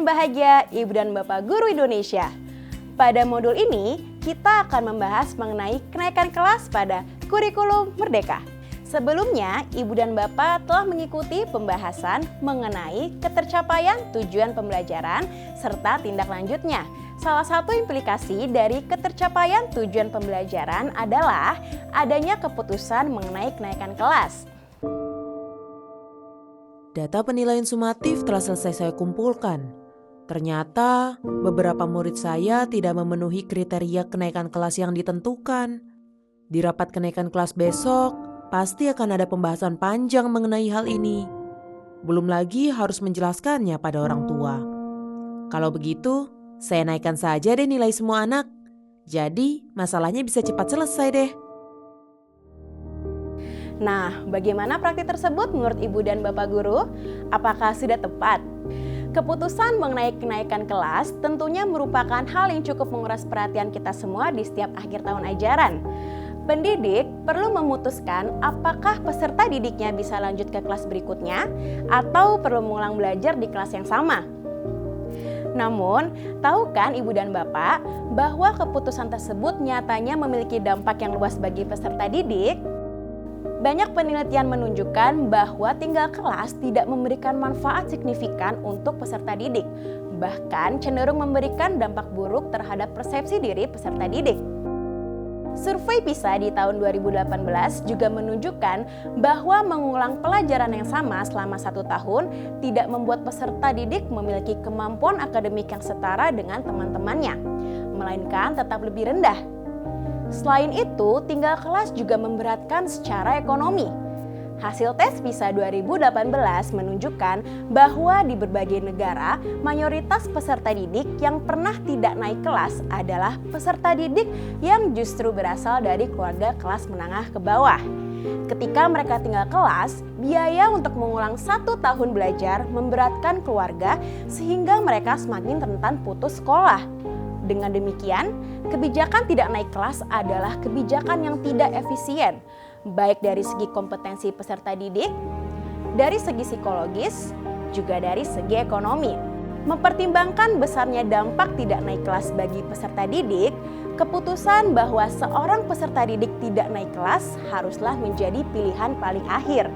Dengan bahagia, Ibu dan Bapak Guru Indonesia. Pada modul ini, kita akan membahas mengenai kenaikan kelas pada kurikulum Merdeka. Sebelumnya, Ibu dan Bapak telah mengikuti pembahasan mengenai ketercapaian tujuan pembelajaran serta tindak lanjutnya. Salah satu implikasi dari ketercapaian tujuan pembelajaran adalah adanya keputusan mengenai kenaikan kelas. Data penilaian sumatif telah selesai saya kumpulkan. Ternyata beberapa murid saya tidak memenuhi kriteria kenaikan kelas yang ditentukan. Di rapat kenaikan kelas besok, pasti akan ada pembahasan panjang mengenai hal ini. Belum lagi harus menjelaskannya pada orang tua. Kalau begitu, saya naikkan saja deh nilai semua anak. Jadi masalahnya bisa cepat selesai deh. Nah, bagaimana praktik tersebut menurut Ibu dan Bapak Guru? Apakah sudah tepat? Keputusan mengenai kenaikan kelas tentunya merupakan hal yang cukup menguras perhatian kita semua di setiap akhir tahun ajaran. Pendidik perlu memutuskan apakah peserta didiknya bisa lanjut ke kelas berikutnya atau perlu mengulang belajar di kelas yang sama. Namun, tahu kan Ibu dan Bapak bahwa keputusan tersebut nyatanya memiliki dampak yang luas bagi peserta didik? Banyak penelitian menunjukkan bahwa tinggal kelas tidak memberikan manfaat signifikan untuk peserta didik, bahkan cenderung memberikan dampak buruk terhadap persepsi diri peserta didik. Survei PISA di tahun 2018 juga menunjukkan bahwa mengulang pelajaran yang sama selama 1 tahun tidak membuat peserta didik memiliki kemampuan akademik yang setara dengan teman-temannya, melainkan tetap lebih rendah. Selain itu, tinggal kelas juga memberatkan secara ekonomi. Hasil tes PISA 2018 menunjukkan bahwa di berbagai negara, mayoritas peserta didik yang pernah tidak naik kelas adalah peserta didik yang justru berasal dari keluarga kelas menengah ke bawah. Ketika mereka tinggal kelas, biaya untuk mengulang 1 tahun belajar memberatkan keluarga sehingga mereka semakin rentan putus sekolah. Dengan demikian, kebijakan tidak naik kelas adalah kebijakan yang tidak efisien, baik dari segi kompetensi peserta didik, dari segi psikologis, juga dari segi ekonomi. Mempertimbangkan besarnya dampak tidak naik kelas bagi peserta didik, keputusan bahwa seorang peserta didik tidak naik kelas haruslah menjadi pilihan paling akhir.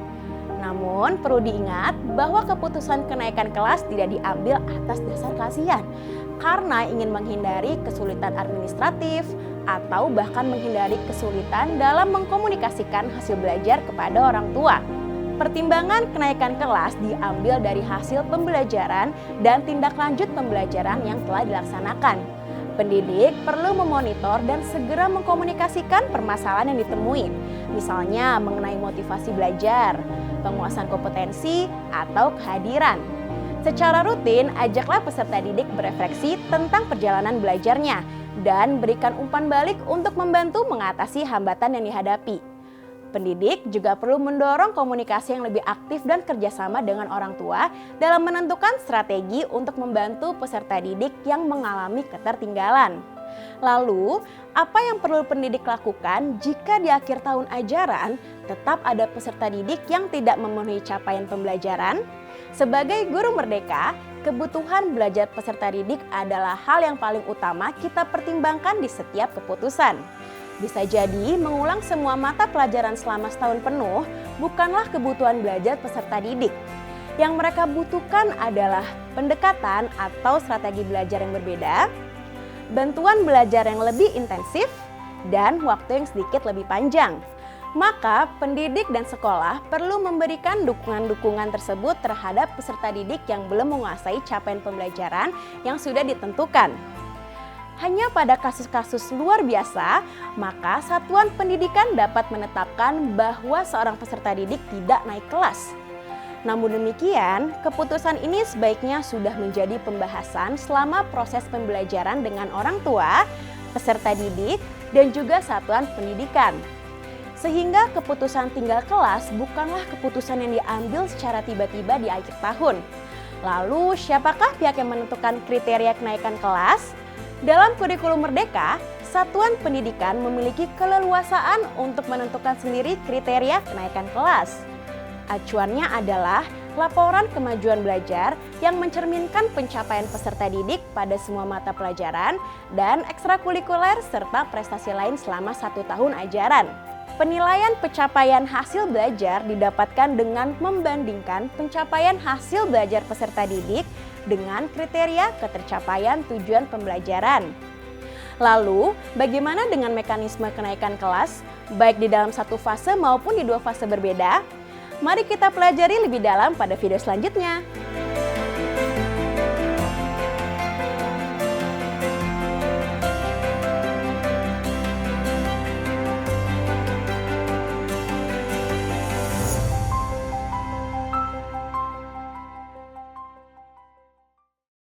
Namun perlu diingat bahwa keputusan kenaikan kelas tidak diambil atas dasar kasihan, karena ingin menghindari kesulitan administratif atau bahkan menghindari kesulitan dalam mengkomunikasikan hasil belajar kepada orang tua. Pertimbangan kenaikan kelas diambil dari hasil pembelajaran dan tindak lanjut pembelajaran yang telah dilaksanakan. Pendidik perlu memonitor dan segera mengkomunikasikan permasalahan yang ditemui, misalnya mengenai motivasi belajar, penguasaan kompetensi, atau kehadiran. Secara rutin, ajaklah peserta didik berefleksi tentang perjalanan belajarnya dan berikan umpan balik untuk membantu mengatasi hambatan yang dihadapi. Pendidik juga perlu mendorong komunikasi yang lebih aktif dan kerjasama dengan orang tua dalam menentukan strategi untuk membantu peserta didik yang mengalami ketertinggalan. Lalu, apa yang perlu pendidik lakukan jika di akhir tahun ajaran tetap ada peserta didik yang tidak memenuhi capaian pembelajaran? Sebagai guru merdeka, kebutuhan belajar peserta didik adalah hal yang paling utama kita pertimbangkan di setiap keputusan. Bisa jadi mengulang semua mata pelajaran selama setahun penuh bukanlah kebutuhan belajar peserta didik. Yang mereka butuhkan adalah pendekatan atau strategi belajar yang berbeda, bantuan belajar yang lebih intensif, dan waktu yang sedikit lebih panjang. Maka pendidik dan sekolah perlu memberikan dukungan-dukungan tersebut terhadap peserta didik yang belum menguasai capaian pembelajaran yang sudah ditentukan. Hanya pada kasus-kasus luar biasa, maka satuan pendidikan dapat menetapkan bahwa seorang peserta didik tidak naik kelas. Namun demikian, keputusan ini sebaiknya sudah menjadi pembahasan selama proses pembelajaran dengan orang tua, peserta didik, dan juga satuan pendidikan. Sehingga keputusan tinggal kelas bukanlah keputusan yang diambil secara tiba-tiba di akhir tahun. Lalu, siapakah pihak yang menentukan kriteria kenaikan kelas? Dalam kurikulum Merdeka, satuan pendidikan memiliki keleluasaan untuk menentukan sendiri kriteria kenaikan kelas. Acuannya adalah laporan kemajuan belajar yang mencerminkan pencapaian peserta didik pada semua mata pelajaran dan ekstrakurikuler serta prestasi lain selama 1 tahun ajaran. Penilaian pencapaian hasil belajar didapatkan dengan membandingkan pencapaian hasil belajar peserta didik dengan kriteria ketercapaian tujuan pembelajaran. Lalu, bagaimana dengan mekanisme kenaikan kelas, baik di dalam satu fase maupun di 2 fase berbeda? Mari kita pelajari lebih dalam pada video selanjutnya.